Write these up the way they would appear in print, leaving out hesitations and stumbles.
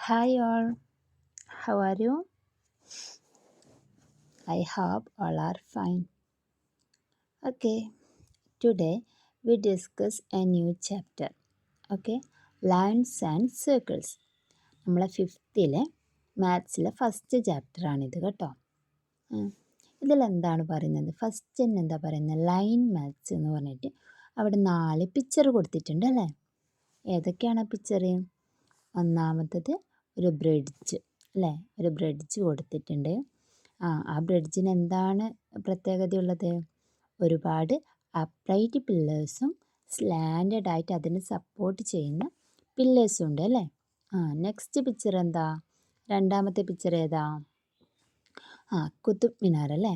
Hi all, how are you? I hope all are fine. Okay, today we discuss a new chapter. Okay, lines and circles. നമ്മളെ ഫിഫ്ത്തിലെ മാത്സിലെ first ചാപ്റ്ററാണിത് കേട്ടോ. ഇതിലെന്താണ് പറയുന്നത്? First തന്നെ എന്താ പറയുന്നത്? Line maths എന്ന് പറഞ്ഞിട്ട് അവിടെ 4 പിക്ചർ കൊടുത്തിട്ടുണ്ട് അല്ലേ? ഏതൊക്കെയാണ് ആ പിക്ചർ? ഒന്നാമത്തത് ഒരു ബ്രിഡ്ജ് അല്ലേ? ഒരു ബ്രിഡ്ജ് കൊടുത്തിട്ടുണ്ട്. ആ ബ്രിഡ്ജിന് എന്താണ് പ്രത്യേകതയുള്ളത്? ഒരുപാട് അപ്രൈറ്റ് പില്ലേഴ്സും സ്ലാൻഡഡ് ആയിട്ട് അതിനെ സപ്പോർട്ട് ചെയ്യുന്ന പില്ലേഴ്സും ഉണ്ട് അല്ലേ? നെക്സ്റ്റ് പിക്ചർ എന്താ? രണ്ടാമത്തെ പിക്ചർ ഏതാ? കുതുബ് മിനാർ അല്ലേ?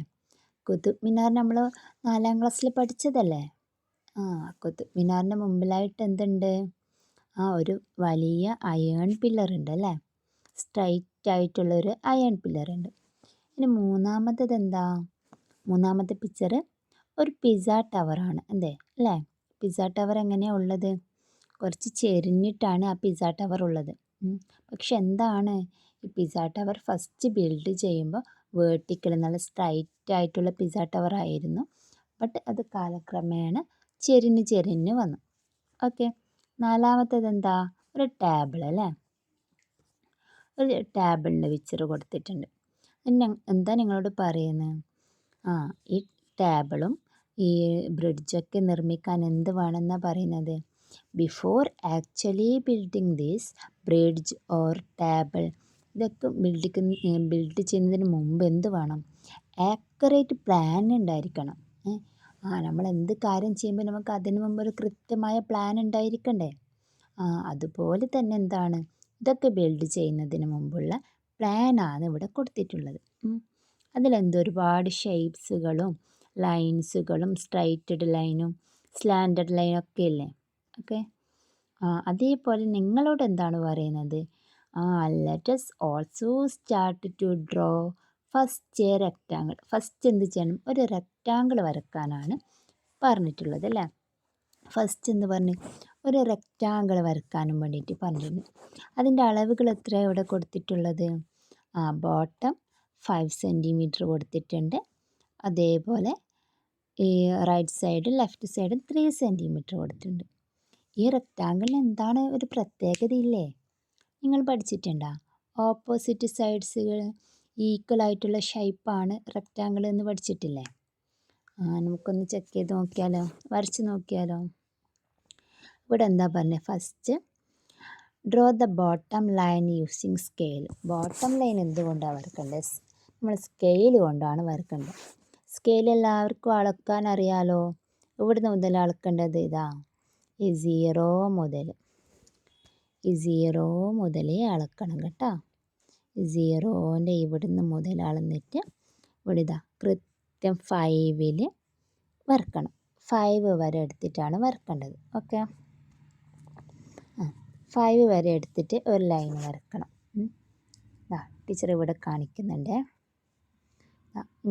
കുതുബ് മിനാർ നമ്മൾ 4ാം ക്ലാസ്സിൽ പഠിച്ചതല്ലേ? കുതുബ് മിനാറിൻ്റെ മുമ്പിലായിട്ട് എന്തുണ്ട്? ഒരു വലിയ അയേൺ പില്ലർ ഉണ്ട് അല്ലേ? സ്ട്രൈറ്റ് ആയിട്ടുള്ളൊരു അയേൺ പില്ലർ ഉണ്ട്. ഇനി മൂന്നാമത്തേത് എന്താ? മൂന്നാമത്തെ പിക്ചർ ഒരു പിസ്സ ടവറാണ് അല്ലേ? പിസ്സ ടവർ എങ്ങനെയാണ് ഉള്ളത്? കുറച്ച് ചെരിഞ്ഞിട്ടാണ് ആ പിസ്സ ടവർ ഉള്ളത്. പക്ഷെ എന്താണ് ഈ പിസ്സ ടവർ ഫസ്റ്റ് ബിൽഡ് ചെയ്യുമ്പോൾ വേർട്ടിക്കൽ നല്ല സ്ട്രൈറ്റ് ആയിട്ടുള്ള പിസ്സ ടവർ ആയിരുന്നു. ബട്ട് അത് കാലക്രമേണ ചെരിഞ്ഞ് വന്നു. ഓക്കെ, നാലാമത്തേത് എന്താ? ഒരു ടേബിൾ അല്ലേ? ഒരു ടേബിളിൻ്റെ പിക്ചർ കൊടുത്തിട്ടുണ്ട്. എന്താ നിങ്ങളോട് പറയുന്നത്? ഈ ടേബിളും ഈ ബ്രിഡ്ജൊക്കെ നിർമ്മിക്കാൻ എന്ത് വേണമെന്നാണ് പറയുന്നത്? Before actually building this bridge or table, ഇതൊക്കെ ബിൽഡ് ചെയ്യുന്നതിന് മുമ്പ് എന്ത് വേണം? ആക്യുറേറ്റ് പ്ലാൻ ഉണ്ടായിരിക്കണം. നമ്മൾ എന്ത് കാര്യം ചെയ്യുമ്പോൾ നമുക്ക് അതിന് മുമ്പ് ഒരു കൃത്യമായ പ്ലാൻ ഉണ്ടായിരിക്കണ്ടേ? അതുപോലെ തന്നെ എന്താണ്? ഇതൊക്കെ ബിൽഡ് ചെയ്യുന്നതിന് മുമ്പുള്ള പ്ലാനാണ് ഇവിടെ കൊടുത്തിട്ടുള്ളത്. അതിലെന്തൊരുപാട് ഷേപ്സുകളും ലൈൻസുകളും സ്ട്രൈറ്റഡ് ലൈനും സ്ലാൻഡഡ് ലൈനും ഒക്കെ ഇല്ലേ? ഓക്കെ, അതേപോലെ നിങ്ങളോട് എന്താണ് പറയുന്നത്? Let us also start to draw first a rectangle. First എന്ത് ചെയ്യണം? ഒരു റെക്റ്റാങ്കിൾ വരക്കാനാണ് പറഞ്ഞിട്ടുള്ളത് അല്ലേ? ഫസ്റ്റ് എന്ന് പറഞ്ഞ് ഒരു റെക്റ്റാങ്കിൾ വരക്കാനും വേണ്ടിയിട്ട് പറഞ്ഞിട്ടുണ്ട്. അതിൻ്റെ അളവുകൾ എത്രയാണ് ഇവിടെ കൊടുത്തിട്ടുള്ളത്? ബോട്ടം 5 സെൻറ്റിമീറ്റർ കൊടുത്തിട്ടുണ്ട്. അതേപോലെ ഈ റൈറ്റ് സൈഡും ലെഫ്റ്റ് സൈഡും 3 സെൻറ്റിമീറ്റർ കൊടുത്തിട്ടുണ്ട്. ഈ റെക്റ്റാങ്കിളിന് എന്താണ് ഒരു പ്രത്യേകത ഇല്ലേ? നിങ്ങൾ പഠിച്ചിട്ടുണ്ടോ? ഓപ്പോസിറ്റ് സൈഡ്സുകൾ ഈക്വൽ ആയിട്ടുള്ള ഷേപ്പാണ് റെക്റ്റാങ്കിൾ എന്ന് പഠിച്ചിട്ടില്ലേ? നമുക്കൊന്ന് ചെക്ക് ചെയ്ത് നോക്കിയാലോ? വരച്ച് നോക്കിയാലോ? ഇവിടെ എന്താ പറഞ്ഞത്? First draw the bottom line using scale. Bottom line എന്തുകൊണ്ടാണ് വരക്കേണ്ടത്? നമ്മൾ സ്കെയിൽ കൊണ്ടാണ് വരക്കേണ്ടത്. സ്കെയിൽ എല്ലാവർക്കും അളക്കാൻ അറിയാലോ. ഇവിടുന്ന് മുതൽ അളക്കേണ്ടത് ഇതാ, ഈ സീറോ മുതലേ അളക്കണം കേട്ടോ. സീറോൻ്റെ ഇവിടുന്ന് മുതൽ അളന്നിട്ട് ഇവിടെ ഇതാ കൃത്യം 5ൽ വരക്കണം. 5 വരെ എടുത്തിട്ടാണ് വരക്കേണ്ടത്. ഓക്കെ, 5 വരെ എടുത്തിട്ട് ഒരു ലൈൻ വരക്കണം. ടീച്ചർ ഇവിടെ കാണിക്കുന്നുണ്ട്.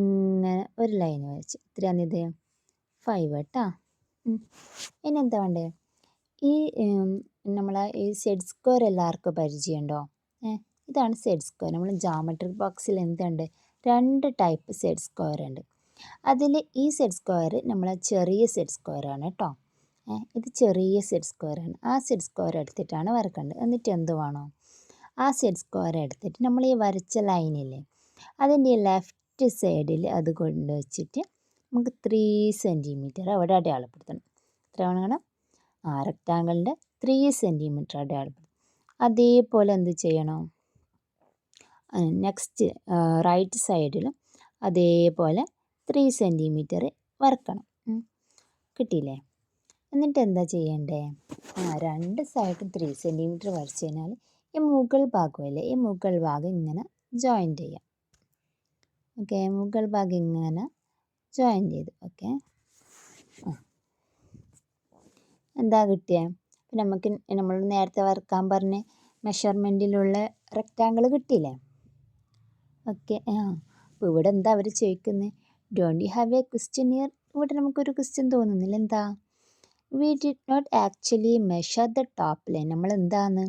ഇങ്ങനെ ഒരു ലൈൻ വരച്ച്. എത്രയാണിത്? 5 കേട്ടോ. ഇനി എന്താ വേണ്ടേ? ഈ നമ്മളെ ഈ സെഡ് സ്ക്വയർ എല്ലാവർക്കും പരിചയമുണ്ടോ? ഇതാണ് സെഡ് സ്ക്വയർ. നമ്മൾ ജോമെട്രിക് ബോക്സിൽ എന്തുണ്ട്? 2 ടൈപ്പ് സെഡ് സ്ക്വയർ ഉണ്ട്. അതിൽ ഈ സെഡ് സ്ക്വയർ നമ്മളെ ചെറിയ സെഡ് സ്ക്വയർ ആണ് കേട്ടോ. ഇത് ചെറിയ സെഡ് സ്ക്വയർ ആണ്. ആ സെഡ് സ്ക്വയർ എടുത്തിട്ടാണ് വരക്കേണ്ടത്. എന്നിട്ട് എന്ത് വേണോ? ആ സെഡ് സ്ക്വയർ എടുത്തിട്ട് നമ്മൾ ഈ വരച്ച ലൈനില്ലേ, അതിൻ്റെ ലെഫ്റ്റ് സൈഡിൽ അത് കൊണ്ട് വെച്ചിട്ട് നമുക്ക് 3 സെൻറ്റിമീറ്റർ അവിടെ അടയാളപ്പെടുത്തണം. എത്ര വേണം? റെക്റ്റാങ്കിളിൻ്റെ 3 സെൻറ്റിമീറ്റർ അടയാളപ്പെടുത്തണം. അതേപോലെ എന്ത് ചെയ്യണം? നെക്സ്റ്റ് റൈറ്റ് സൈഡിലും അതേപോലെ 3 സെൻറ്റിമീറ്റർ വരക്കണം. കിട്ടിയില്ലേ? എന്നിട്ട് എന്താ ചെയ്യണ്ടേ? 2 സൈഡും 3 സെൻറ്റിമീറ്റർ വരച്ച് കഴിഞ്ഞാൽ ഈ മുകൾ ഭാഗമല്ലേ, ഈ മുകൾ ഭാഗം ഇങ്ങനെ ജോയിൻ ചെയ്യാം. ഓക്കെ, മുകൾ ഭാഗം ഇങ്ങനെ ജോയിൻ ചെയ്തു. ഓക്കെ, എന്താ കിട്ടിയത്? നമുക്ക് നമ്മൾ നേരത്തെ വരക്കാൻ പറഞ്ഞ മെഷർമെൻറ്റിലുള്ള റെക്റ്റാങ്കിൾ കിട്ടിയില്ലേ? ഓക്കെ, അപ്പോൾ ഇവിടെ എന്താ അവർ ചോദിക്കുന്നത്? Don't you have a question here? ഇവിടെ നമുക്കൊരു ക്വസ്റ്റ്യൻ തോന്നുന്നില്ല. എന്താ? We did not actually measure the top line. നമ്മൾ എന്താണ്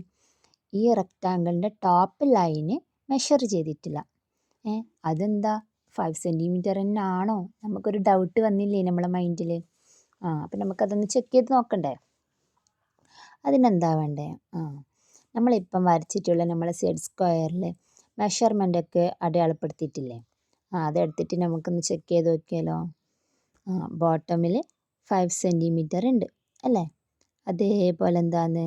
ഈ റെക്റ്റാങ്കിളിൻ്റെ ടോപ്പ് ലൈന് മെഷർ ചെയ്തിട്ടില്ല. അതെന്താ 5 സെൻറ്റിമീറ്റർ തന്നെ ആണോ? നമുക്കൊരു ഡൗട്ട് വന്നില്ലേ നമ്മളെ മൈൻഡിൽ. അപ്പം നമുക്കതൊന്ന് ചെക്ക് ചെയ്ത് നോക്കണ്ടേ? അതിനെന്താ വേണ്ടേ? നമ്മളിപ്പം വരച്ചിട്ടുള്ള നമ്മളെ സെഡ് സ്ക്വയറിൽ മെഷർമെൻ്റൊക്കെ അടയാളപ്പെടുത്തിയിട്ടില്ലേ? അതെടുത്തിട്ട് നമുക്കൊന്ന് ചെക്ക് ചെയ്ത് നോക്കിയാലോ? ബോട്ടമിൽ 5 സെൻറ്റിമീറ്റർ ഉണ്ട് അല്ലേ? അതേപോലെ എന്താണ്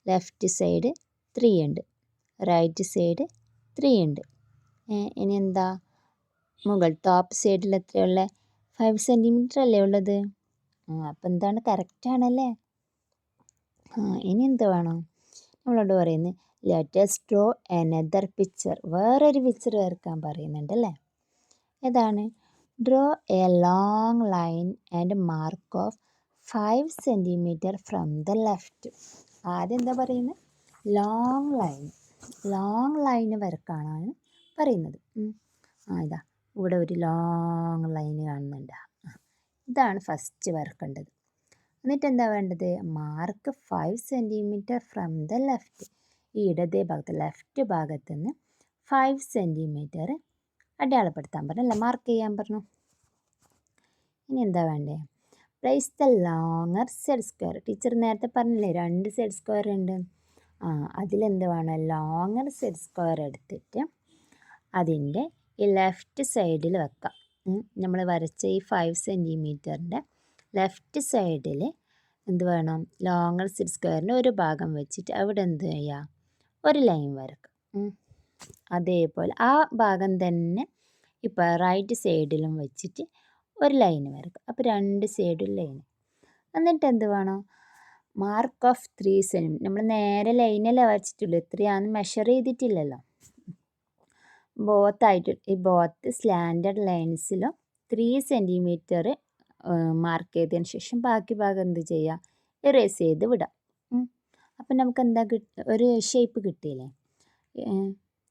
ലെഫ്റ്റ് സൈഡ് 3 ഉണ്ട്, റൈറ്റ് സൈഡ് 3 ഉണ്ട്. ഇനി എന്താ മുകൾ ടോപ്പ് സൈഡിൽ എത്രയുള്ള 5 സെൻറ്റിമീറ്റർ അല്ലേ ഉള്ളത്? അപ്പം എന്താണ് കറക്റ്റാണല്ലേ? ഇനി എന്ത് വേണം? നമ്മളോട് പറയുന്നത് ലെറ്റസ് ഡ്രോ അനദർ പിക്ചർ, വേറൊരു പിക്ചർ വരയ്ക്കാൻ പറയുന്നുണ്ടല്ലേ? ഏതാണ്? Draw A long line and mark of 5 centimetre from the left. ആദ്യം എന്താ പറയുന്നത്? ലോങ് ലൈന് വരക്കാനാണ് പറയുന്നത്. ഇതാ ഇവിടെ ഒരു ലോങ് ലൈന് കാണുന്നുണ്ട്. ഇതാണ് ഫസ്റ്റ് വരക്കേണ്ടത്. എന്നിട്ട് എന്താ വേണ്ടത്? Mark 5 centimetre from the left. ഈ ഇടതേ ഭാഗത്ത് ലെഫ്റ്റ് ഭാഗത്ത് നിന്ന് 5 സെൻറ്റിമീറ്റർ അടയാളപ്പെടുത്താൻ പറഞ്ഞു, അല്ല മാർക്ക് ചെയ്യാൻ പറഞ്ഞു. ഇനി എന്താ വേണ്ടേ? Place the longer Z square. Teacher നേരത്തെ പറഞ്ഞില്ലേ 2 സെഡ് സ്ക്വയർ ഉണ്ട്. അതിലെന്ത് വേണം? ലോങ്ങർ സെഡ് സ്ക്വയർ എടുത്തിട്ട് അതിൻ്റെ ഈ ലെഫ്റ്റ് സൈഡിൽ വെക്കാം. നമ്മൾ വരച്ച ഈ 5 സെൻറ്റിമീറ്ററിൻ്റെ ലെഫ്റ്റ് സൈഡിൽ എന്ത് വേണം? ലോങ്ങർ സെഡ് സ്ക്വയറിൻ്റെ ഒരു ഭാഗം വെച്ചിട്ട് അവിടെ എന്ത് ചെയ്യുക? ഒരു ലൈൻ വരക്കാം. അതേപോലെ ആ ഭാഗം തന്നെ ഇപ്പോൾ റൈറ്റ് സൈഡിലും വെച്ചിട്ട് ഒരു ലൈൻ വരക്കാം. അപ്പോൾ 2 സൈഡും ലൈൻ. എന്നിട്ട് എന്ത് വേണം? Mark off 3 centimetre. നമ്മൾ നേരെ ലൈനല്ലേ വരച്ചിട്ടുള്ളൂ, എത്രയാണെന്ന് മെഷർ ചെയ്തിട്ടില്ലല്ലോ. ബോത്ത് സ്ലാൻഡഡ് ലൈൻസിലും 3 സെൻറ്റിമീറ്റർ മാർക്ക് ചെയ്തതിന് ശേഷം ബാക്കി ഭാഗം എന്ത് ചെയ്യുക? ഇറേസ് ചെയ്ത് വിടാം. അപ്പം നമുക്ക് എന്താ ഒരു ഷേപ്പ് കിട്ടിയില്ലേ?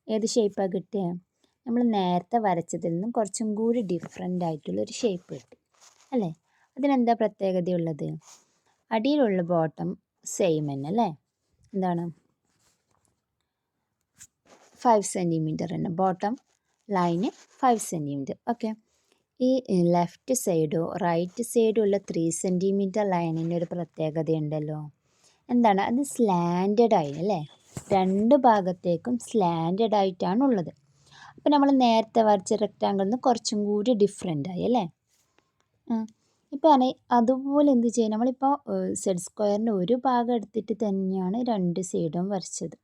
ഏത് ഷേപ്പാണ് കിട്ടിയത്? നമ്മൾ നേരത്തെ വരച്ചതിൽ നിന്നും കുറച്ചും കൂടി ഡിഫറെൻ്റ് ആയിട്ടുള്ളൊരു ഷേപ്പ് കിട്ടി അല്ലേ? അതിനെന്താ പ്രത്യേകതയുള്ളത്? അടിയിലുള്ള ബോട്ടം സെയിം തന്നെ അല്ലേ? എന്താണ്? 5 സെൻറ്റിമീറ്റർ തന്നെ ബോട്ടം ലൈന് 5 സെൻറ്റിമീറ്റർ. ഓക്കെ. ഈ ലെഫ്റ്റ് സൈഡോ റൈറ്റ് സൈഡോ ഉള്ള 3 സെൻറ്റിമീറ്റർ ലൈനിന് ഒരു പ്രത്യേകതയുണ്ടല്ലോ. എന്താണ്? അത് സ്ലാൻഡഡ് ആയി അല്ലേ? 2 ഭാഗത്തേക്കും സ്ലാൻഡഡ് ആയിട്ടാണുള്ളത്. അപ്പോൾ നമ്മൾ നേരത്തെ വരച്ച റെക്റ്റാങ്കിളിൽ നിന്ന് കുറച്ചും കൂടി ഡിഫറെൻ്റ് ആയി അല്ലേ? ഇപ്പോൾ അതുപോലെ എന്ത് ചെയ്യും? നമ്മളിപ്പോൾ സെഡ് സ്ക്വയറിൻ്റെ ഒരു ഭാഗം എടുത്തിട്ട് തന്നെയാണ് 2 സൈഡും വരച്ചത്.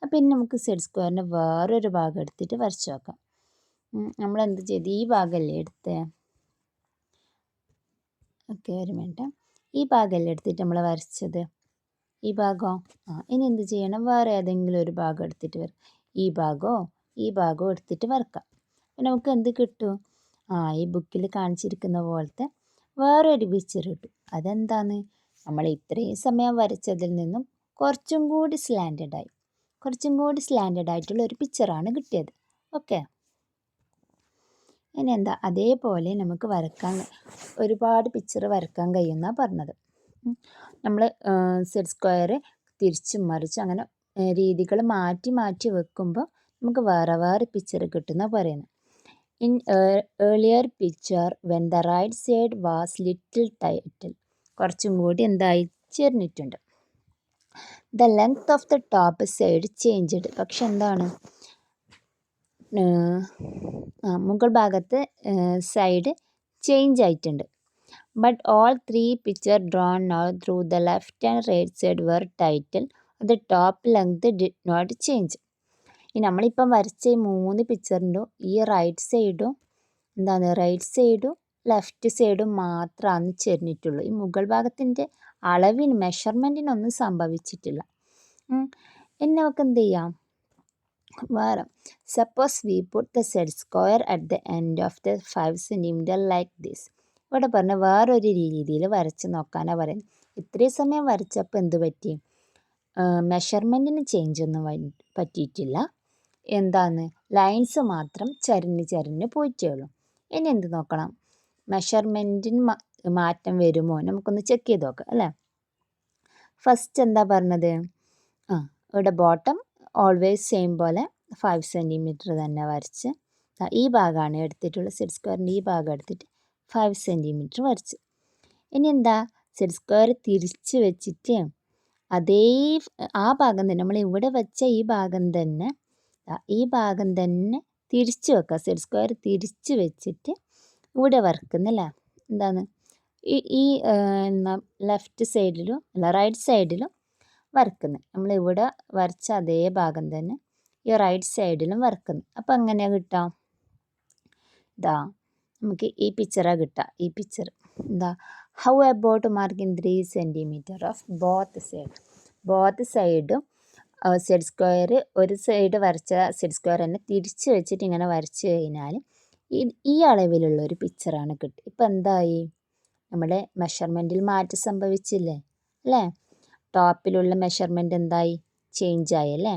അപ്പോൾ ഇനി നമുക്ക് സെഡ് സ്ക്വയറിൻ്റെ വേറൊരു ഭാഗം എടുത്തിട്ട് വരച്ച് നോക്കാം. നമ്മളെന്ത് ചെയ്ത്? ഈ ഭാഗമല്ലേ എടുത്തേ? ഓക്കെ, ഒരു മിനിറ്റ്. ഈ ഭാഗമല്ലേ എടുത്തിട്ട് നമ്മൾ വരച്ചത്? ഈ ഭാഗമോ? ഇനി എന്ത് ചെയ്യണം? വേറെ ഏതെങ്കിലും ഒരു ഭാഗം എടുത്തിട്ട് ഈ ഭാഗമോ എടുത്തിട്ട് വരക്കാം. അപ്പോൾ നമുക്ക് എന്ത് കിട്ടും? ഈ ബുക്കിൽ കാണിച്ചിരിക്കുന്ന പോലത്തെ വേറൊരു പിക്ചർ കിട്ടും. അതെന്താണ്? നമ്മൾ ഇത്രയും സമയം വരച്ചതിൽ നിന്നും കുറച്ചും കൂടി സ്ലാൻഡഡ് ആയിട്ടുള്ള ഒരു പിക്ചറാണ് കിട്ടിയത്. ഓക്കെ. ഇനി എന്താ? അതേപോലെ നമുക്ക് ഒരുപാട് പിക്ചർ വരക്കാൻ കഴിയുമെന്നാണ് പറഞ്ഞത്. നമ്മൾ സെഡ് സ്ക്വയർ തിരിച്ചും മറിച്ചും അങ്ങനെ രീതികൾ മാറ്റി മാറ്റി വെക്കുമ്പോൾ നമുക്ക് വേറെ വേറെ പിക്ചർ കിട്ടുമെന്നാണ് പറയുന്നത്. In earlier picture when the right side was little tilted. കുറച്ചും കൂടി എന്തായി? ചേർന്നിട്ടുണ്ട്. The length of the top side changed. പക്ഷെ എന്താണ്? മുകൾ ഭാഗത്ത് സൈഡ് ചേഞ്ച് ആയിട്ടുണ്ട്. But all 3 picture drawn now through the left and right side were tilted. The top length did not change. ഈ നമ്മളിപ്പം വരച്ച ഈ 3 പിക്ചറിൻ്റെ ഈ റൈറ്റ് സൈഡും ലെഫ്റ്റ് സൈഡും മാത്രമാണ് ചേർന്നിട്ടുള്ളൂ. ഈ മുകൾ ഭാഗത്തിൻ്റെ അളവിന് മെഷർമെൻറ്റിനൊന്നും സംഭവിച്ചിട്ടില്ല. ഇനി നമുക്ക് എന്ത് ചെയ്യാം? വേറെ suppose we put the Z square at the end of the 5 centimetre like this. ഇവിടെ പറഞ്ഞ വേറൊരു രീതിയിൽ വരച്ച് നോക്കാനാണ് പറയുന്നത്. ഇത്രയും സമയം വരച്ചപ്പോൾ എന്ത് പറ്റി? മെഷർമെൻറ്റിന് ചേഞ്ച് ഒന്നും പറ്റിയിട്ടില്ല. എന്താണ്? ലൈൻസ് മാത്രം ചരിഞ്ഞ് പോയിട്ടേ ഉള്ളൂ. ഇനി എന്ത് നോക്കണം? മെഷർമെൻറ്റിന് മാറ്റം വരുമോ? നമുക്കൊന്ന് ചെക്ക് ചെയ്ത് നോക്കാം അല്ലേ? ഫസ്റ്റ് എന്താ പറഞ്ഞത്? ഇവിടെ ബോട്ടം ഓൾവേസ് സെയിം പോലെ 5 സെൻറ്റിമീറ്റർ തന്നെ വരച്ച് ഈ ഭാഗമാണ് എടുത്തിട്ടുള്ളത്. സെറ്റ് സ്ക്വയറിൻ്റെ ഈ ഭാഗം എടുത്തിട്ട് 5 സെൻറ്റിമീറ്റർ വരച്ച്. ഇനി എന്താ, സെറ്റ് സ്ക്വയർ തിരിച്ച് വെച്ചിട്ട് അതേ ആ ഭാഗം തന്നെ നമ്മൾ ഇവിടെ വെച്ച ഈ ഭാഗം തന്നെ തിരിച്ച് വെക്കുക. സെറ്റ് സ്ക്വയർ തിരിച്ച് വെച്ചിട്ട് ഇവിടെ വരക്കുന്നില്ല. എന്താണ് ഈ ലെഫ്റ്റ് സൈഡിലും റൈറ്റ് സൈഡിലും വരക്കുന്നത്. നമ്മളിവിടെ വരച്ച അതേ ഭാഗം തന്നെ ഈ റൈറ്റ് സൈഡിലും വരക്കുന്നു. അപ്പം എങ്ങനെയാണ് കിട്ടുക? ഇതാ നമുക്ക് ഈ പിക്ചറാണ് കിട്ടുക. ഈ പിക്ചർ എന്താ, how about marking 3 centimetre of both സൈഡും സെറ്റ് സ്ക്വയർ ഒരു സൈഡ് വരച്ച സെറ്റ് സ്ക്വയർ തന്നെ തിരിച്ച് വെച്ചിട്ട് ഇങ്ങനെ വരച്ച് കഴിഞ്ഞാൽ ഈ അളവിലുള്ള ഒരു പിക്ചറാണ് കിട്ടുക. ഇപ്പം എന്തായി, നമ്മുടെ മെഷർമെൻറ്റിൽ മാറ്റം സംഭവിച്ചില്ലേ അല്ലേ? ടോപ്പിലുള്ള മെഷർമെൻറ്റ് എന്തായി, ചേഞ്ച് ആയി അല്ലേ?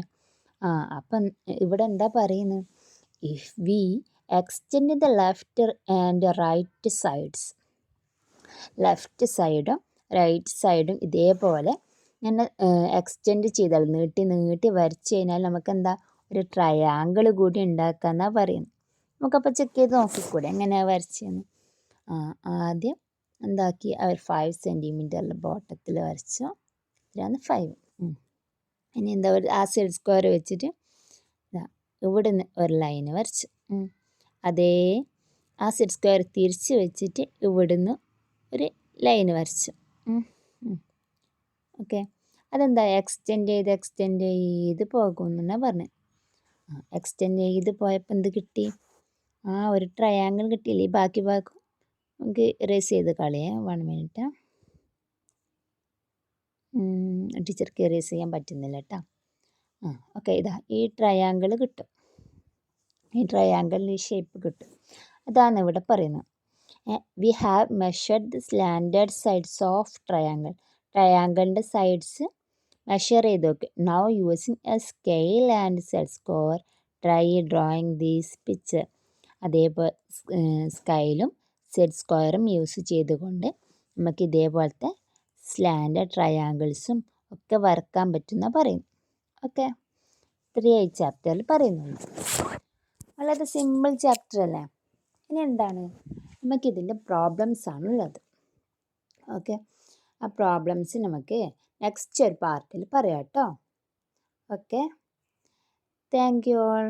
അപ്പം ഇവിടെ എന്താ പറയുന്നത്, if we extend the left and right sides, left സൈഡും റൈറ്റ് സൈഡും ഇതേപോലെ ഇങ്ങനെ എക്സ്റ്റെൻഡ് ചെയ്താൽ നീട്ടി വരച്ച് കഴിഞ്ഞാൽ നമുക്ക് എന്താ, ഒരു ട്രയാങ്കിൾ കൂടി ഉണ്ടാക്കാമെന്നാണ് പറയുന്നത്. നമുക്കപ്പോൾ ചെക്ക് ചെയ്ത് നോക്കിക്കൂടെ എങ്ങനെയാണ് വരച്ചതെന്ന്? ആദ്യം എന്താക്കി, അവർ 5 സെൻറ്റിമീറ്ററിൽ ബോട്ടത്തിൽ വരച്ചു. ഇതിലാണ് 5. ഇനി എന്താ, ആ സെറ്റ് സ്ക്വയർ വെച്ചിട്ട് ഇവിടുന്ന് ഒരു ലൈന് വരച്ചു. അതേ ആ സെറ്റ് സ്ക്വയർ തിരിച്ച് വെച്ചിട്ട് ഇവിടുന്ന് ഒരു ലൈന് വരച്ചു. ഓക്കെ, അതെന്താ എക്സ്റ്റെൻഡ് ചെയ്ത് പോകുമെന്നാണ് പറഞ്ഞത്. എക്സ്റ്റെൻഡ് ചെയ്ത് പോയപ്പോൾ എന്ത് കിട്ടി, ഒരു ട്രയാങ്കിൾ കിട്ടിയില്ലേ? ഈ ബാക്കി ഭാഗം നമുക്ക് ഇറേസ് ചെയ്ത് കളയാം. 1 മിനിറ്റ്. ടീച്ചർക്ക് ഇറേസ് ചെയ്യാൻ പറ്റുന്നില്ല കേട്ടോ. ഓക്കെ, ഇതാ ഈ ട്രയാങ്കിൾ കിട്ടും. ഈ ട്രയാങ്കിളിൻ്റെ ഷേപ്പ് കിട്ടും. അതാണ് ഇവിടെ പറയുന്നത്. We have measured the slanted sides of ട്രയാങ്കിളിൻ്റെ സൈഡ്സ് മെഷർ ചെയ്ത് നോക്കി. Now using a scale and set square try drawing these picture. അതേപോലെ സ്കെയിലും സെറ്റ് സ്ക്വയറും യൂസ് ചെയ്തുകൊണ്ട് നമുക്ക് ഇതേപോലത്തെ സ്ലാൻഡേർഡ് ട്രയാങ്കിൾസും ഒക്കെ വരക്കാൻ പറ്റുന്ന പറയുന്നു. ഓക്കെ, 3 ചാപ്റ്ററിൽ പറയുന്നുണ്ട്. വളരെ സിമ്പിൾ ചാപ്റ്റർ അല്ലേ? ഇനി എന്താണ്, നമുക്കിതിൻ്റെ പ്രോബ്ലംസ് ആണുള്ളത്. ഓക്കെ, ആ പ്രോബ്ലംസ് നമുക്ക് നെക്സ്റ്റ് ഒരു പാർട്ടിൽ പറയാം കേട്ടോ. Okay, thank you all.